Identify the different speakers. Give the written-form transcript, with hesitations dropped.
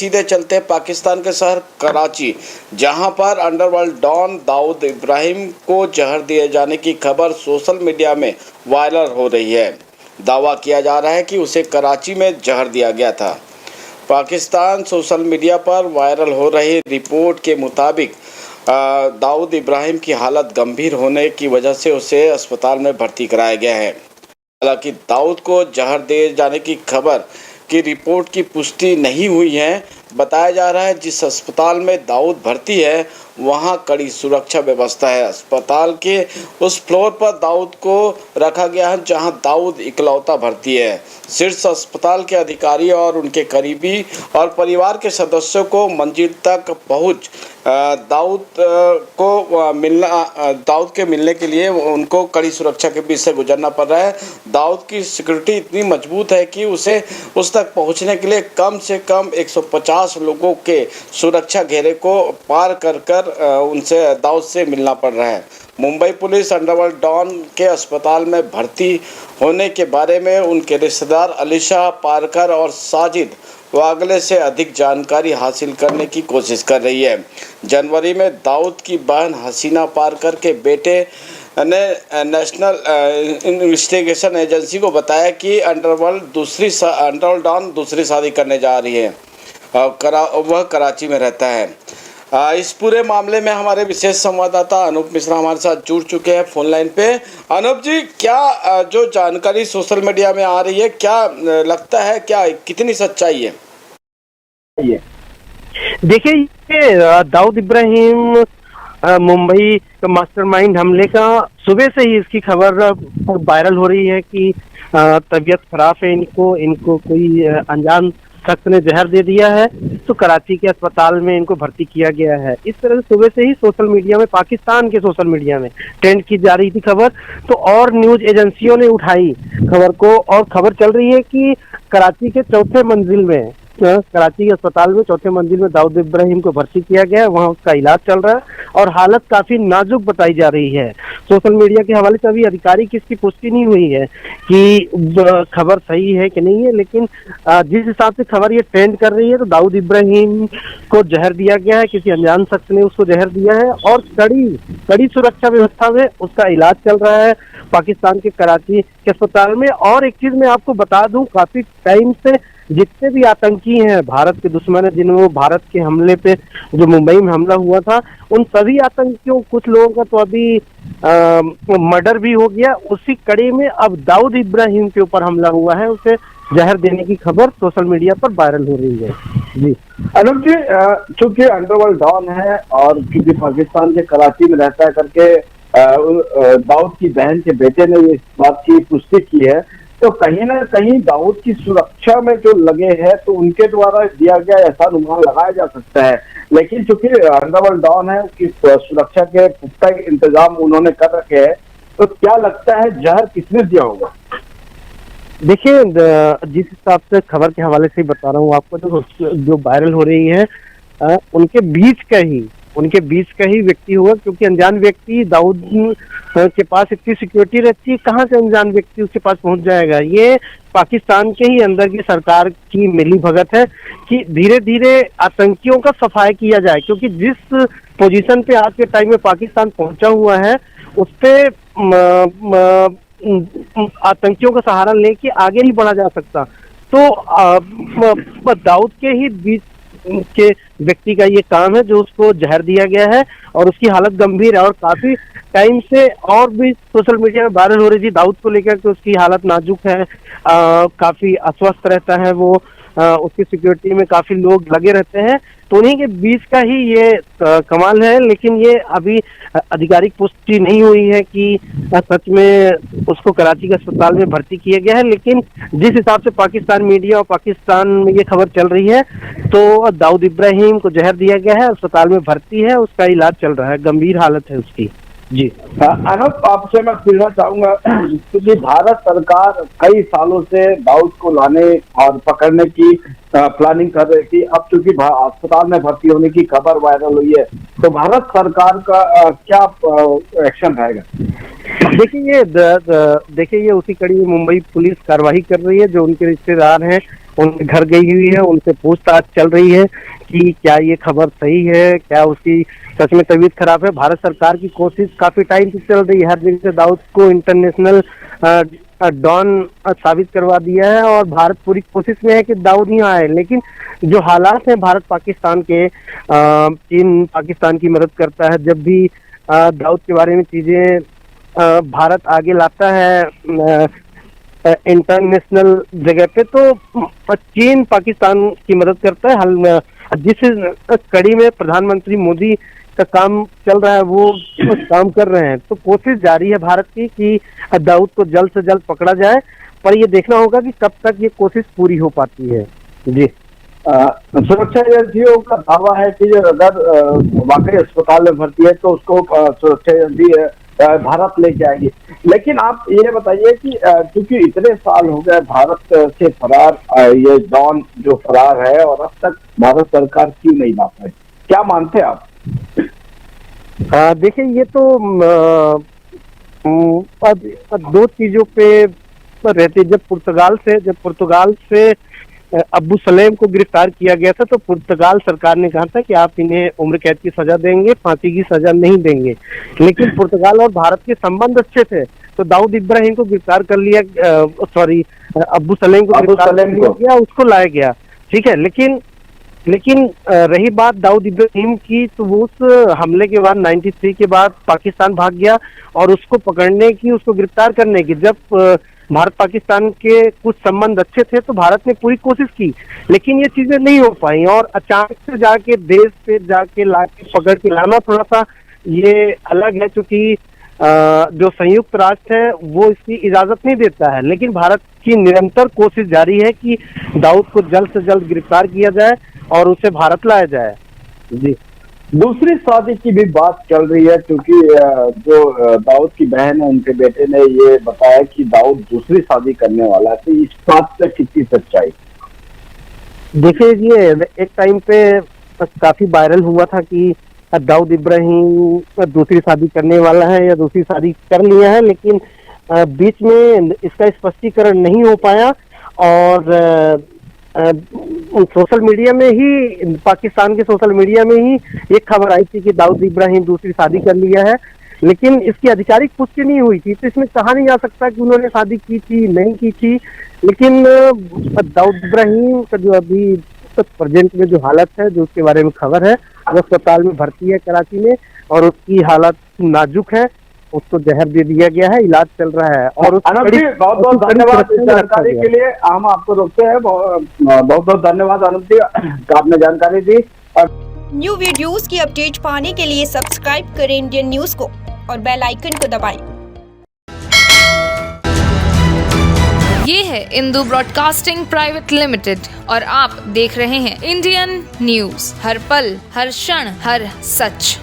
Speaker 1: सीधे चलते हैं पाकिस्तान के शहर कराची, जहां पर अंडरवर्ल्ड डॉन दाऊद इब्राहिम को जहर दिए जाने की खबर सोशल मीडिया में वायरल हो रही है। दावा किया जा रहा है कि उसे कराची में जहर दिया गया था। पाकिस्तान सोशल मीडिया पर वायरल हो रही रिपोर्ट के मुताबिक दाऊद इब्राहिम की हालत गंभीर होने की वजह से उसे अस्पताल में भर्ती कराया गया है। हालांकि दाऊद को जहर दिए जाने की खबर की रिपोर्ट की पुष्टि नहीं हुई है। बताया जा रहा है जिस अस्पताल में दाऊद भर्ती है वहां कड़ी सुरक्षा व्यवस्था है। अस्पताल के उस फ्लोर पर दाऊद को रखा गया है जहां दाऊद इकलौता भर्ती है। शीर्ष अस्पताल के अधिकारी और उनके करीबी और परिवार के सदस्यों को मंजिल तक पहुंच दाऊद के मिलने के लिए उनको कड़ी सुरक्षा के बीच से गुजरना पड़ रहा है। दाऊद की सिक्योरिटी इतनी मजबूत है कि उसे उस तक पहुंचने के लिए कम से कम 150 लोगों के सुरक्षा घेरे को पार कर उनसे दाऊद से मिलना पड़ रहा है। मुंबई पुलिस अंडरवर्ल्ड डॉन के अस्पताल में भर्ती होने के बारे में उनके रिश्तेदार अलीशा पारकर और साजिद वागले से अधिक जानकारी हासिल करने की कोशिश कर रही है। जनवरी में दाऊद की बहन हसीना पारकर के बेटे ने नेशनल इन्वेस्टिगेशन एजेंसी को बताया कि अंडरवर्ल्ड डॉन दूसरी शादी करने जा रही है। वह कराची में रहता है। इस पूरे मामले में हमारे विशेष संवाददाता अनूप मिश्रा हमारे साथ जुड़ चुके हैं फोन लाइन पे। अनूप जी, क्या जो जानकारी सोशल मीडिया में आ रही है, क्या लगता है, क्या कितनी सच्चाई है?
Speaker 2: देखिए, ये दाऊद इब्राहिम मुंबई मास्टरमाइंड हमले का सुबह से ही इसकी खबर वायरल हो रही है कि तबीयत खराब है, इनको कोई अनजान शख्स ने जहर दे दिया है, तो कराची के अस्पताल में इनको भर्ती किया गया है। इस तरह से सुबह से ही सोशल मीडिया में, पाकिस्तान के सोशल मीडिया में ट्रेंड की जा रही थी खबर। तो और न्यूज एजेंसियों ने उठाई खबर को और खबर चल रही है कि कराची के चौथे मंजिल में, कराची के अस्पताल में चौथे मंजिल में दाऊद इब्राहिम को भर्ती किया गया है। वहाँ उसका इलाज चल रहा है और हालत काफी नाजुक बताई जा रही है। सोशल मीडिया के हवाले से अभी आधिकारिक इसकी पुष्टि नहीं हुई है कि खबर सही है कि नहीं है, लेकिन जिस हिसाब से खबर ये ट्रेंड कर रही है तो दाऊद इब्राहिम को जहर दिया गया है, किसी अनजान शख्स ने उसको जहर दिया है और कड़ी सुरक्षा व्यवस्था में उसका इलाज चल रहा है पाकिस्तान के कराची के अस्पताल में। और एक चीज मैं आपको बता दूं, काफी टाइम से जितने भी आतंकी हैं, भारत के दुश्मन है, जिन्होंने भारत के हमले पे जो मुंबई में हमला हुआ था, उन सभी आतंकियों, कुछ लोगों का तो अभी मर्डर भी हो गया। उसी कड़ी में अब दाऊद इब्राहिम के ऊपर हमला हुआ है, उसे जहर देने की खबर सोशल मीडिया पर वायरल हो रही है। जी
Speaker 3: अनूप जी, चूंकि अंडरवर्ल्ड डॉन है और क्योंकि पाकिस्तान के कराची में रहता है करके दाऊद की बहन के बेटे ने इस बात की पुष्टि की है, तो कहीं ना कहीं दाऊद की सुरक्षा में जो लगे हैं तो उनके द्वारा दिया गया ऐसा अनुमान लगाया जा सकता है। लेकिन चूंकि अंडरवर्ल्ड डॉन है, उसकी सुरक्षा के पुख्ता इंतजाम उन्होंने कर रखे हैं, तो क्या लगता है जहर किसने दिया होगा?
Speaker 2: देखिए, जिस हिसाब से खबर के हवाले से बता रहा हूँ आपको, जो वायरल हो रही है उनके बीच का ही व्यक्ति होगा, क्योंकि अनजान व्यक्ति दाऊद के पास इतनी सिक्योरिटी रहती है, कहाँ से अनजान व्यक्ति उसके पास पहुंच जाएगा? ये पाकिस्तान के ही अंदर की सरकार की मिली भगत है कि धीरे धीरे आतंकियों का सफाई किया जाए, क्योंकि जिस पोजीशन पे आज के टाइम में पाकिस्तान पहुंचा हुआ है उस पे आतंकियों का सहारा लेके आगे नहीं बढ़ा जा सकता। तो दाऊद के ही बीच के व्यक्ति का ये काम है जो उसको जहर दिया गया है और उसकी हालत गंभीर है। और काफी टाइम से और भी सोशल मीडिया में वायरल हो रही थी दाऊद को लेकर कि उसकी हालत नाजुक है, काफी अस्वस्थ रहता है वो, उसकी सिक्योरिटी में काफी लोग लगे रहते हैं। तो उन्हीं के बीच का ही ये कमाल है, लेकिन ये अभी आधिकारिक पुष्टि नहीं हुई है कि सच में उसको कराची के अस्पताल में भर्ती किया गया है। लेकिन जिस हिसाब से पाकिस्तान मीडिया और पाकिस्तान में ये खबर चल रही है तो दाऊद इब्राहिम को जहर दिया गया है, अस्पताल में भर्ती है, उसका इलाज चल रहा है, गंभीर हालत है उसकी। जी
Speaker 3: अनूप, आपसे मैं पूछना चाहूंगा, क्योंकि भारत सरकार कई सालों से दाऊद को लाने और पकड़ने की प्लानिंग कर रही थी। अब चूंकि अस्पताल में भर्ती होने की खबर वायरल हुई है, तो भारत सरकार का क्या एक्शन रहेगा?
Speaker 2: देखिए ये उसी कड़ी में मुंबई पुलिस कार्रवाई कर रही है। जो उनके रिश्तेदार हैं उनके घर गई हुई है, उनसे पूछताछ चल रही है कि क्या ये खबर सही है, क्या उसकी सच में तबीयत खराब है। भारत सरकार की कोशिश काफी टाइम से चल रही है, हर दिन से दाऊद को इंटरनेशनल डॉन साबित करवा दिया है और भारत पूरी कोशिश में है कि दाऊद यहाँ आए। लेकिन जो हालात हैं भारत पाकिस्तान के, चीन पाकिस्तान की मदद करता है। जब भी दाऊद के बारे में चीजें भारत आगे लाता है इंटरनेशनल जगह पे, तो चीन पाकिस्तान की मदद करता है। जिस कड़ी में प्रधानमंत्री मोदी का काम चल रहा है वो काम कर रहे हैं, तो कोशिश जारी है भारत की कि दाऊद को जल्द से जल्द पकड़ा जाए, पर ये देखना होगा कि कब तक ये कोशिश पूरी हो पाती है। जी,
Speaker 3: सुरक्षा एजेंसियों का दावा है कि अगर वाकई अस्पताल में भर्ती है तो उसको सुरक्षा एजेंसी भारत लेके आएगी। लेकिन आप ये बताइए कि क्योंकि इतने साल हो गए भारत से फरार ये डॉन जो फरार है और अब तक भारत सरकार क्यों नहीं ला पाई, क्या मानते हैं आप?
Speaker 2: देखिए, ये तो दो चीजों पे रहती। जब पुर्तगाल से अब्बू सलेम को गिरफ्तार किया गया था तो पुर्तगाल सरकार ने कहा था कि आप इन्हें उम्र कैद की सजा देंगे, फांसी की सजा नहीं देंगे। लेकिन पुर्तगाल और भारत के संबंध अच्छे थे, तो दाऊद इब्राहिम को गिरफ्तार कर लिया, अब्बू सलेम को गिरफ्तार कर लिया गया, उसको लाया गया, ठीक है। लेकिन रही बात दाऊद इब्राहिम की, तो वो उस हमले के बाद 93 के बाद पाकिस्तान भाग गया और उसको पकड़ने की, उसको गिरफ्तार करने की, जब भारत पाकिस्तान के कुछ संबंध अच्छे थे तो भारत ने पूरी कोशिश की, लेकिन ये चीजें नहीं हो पाई। और अचानक से जाके देश पे जाके लाके पकड़ के लाना थोड़ा सा ये अलग है, क्योंकि जो संयुक्त राष्ट्र है वो इसकी इजाजत नहीं देता है। लेकिन भारत की निरंतर कोशिश जारी है कि दाऊद को जल्द से जल्द गिरफ्तार किया जाए और उसे भारत लाया जाए। जी,
Speaker 3: दूसरी शादी की भी बात चल रही है, क्योंकि जो दाऊद की बहन है उनके बेटे ने ये बताया कि दाऊद दूसरी शादी करने वाला है, तो इस बात पे कितनी सच्चाई?
Speaker 2: देखिए, ये एक टाइम पे काफी वायरल हुआ था कि दाऊद इब्राहिम दूसरी शादी करने वाला है या दूसरी शादी कर लिया है, लेकिन बीच में इसका स्पष्टीकरण नहीं हो पाया और सोशल मीडिया में ही, पाकिस्तान के सोशल मीडिया में ही एक खबर आई थी कि दाऊद इब्राहिम दूसरी शादी कर लिया है, लेकिन इसकी आधिकारिक पुष्टि नहीं हुई थी। तो इसमें कहा नहीं जा सकता कि उन्होंने शादी की थी नहीं की थी। लेकिन दाऊद इब्राहिम का जो अभी प्रेजेंट में जो हालत है, जो उसके बारे में खबर है, वो अस्पताल में भर्ती है कराची में और उसकी हालत नाजुक है, उसको जहर दे दिया गया है, इलाज चल रहा है। और
Speaker 3: बहुत बहुत धन्यवाद इस जानकारी के लिए, हम आपको रोकते हैं। बहुत बहुत धन्यवाद अनंत जी, आपने जानकारी दी।
Speaker 4: न्यू वीडियोस की अपडेट पाने के लिए सब्सक्राइब करें इंडियन न्यूज को और बेल आइकन को दबाएं।
Speaker 5: ये है इंदू ब्रॉडकास्टिंग प्राइवेट लिमिटेड और आप देख रहे हैं इंडियन न्यूज, हर पल, हर क्षण, हर सच।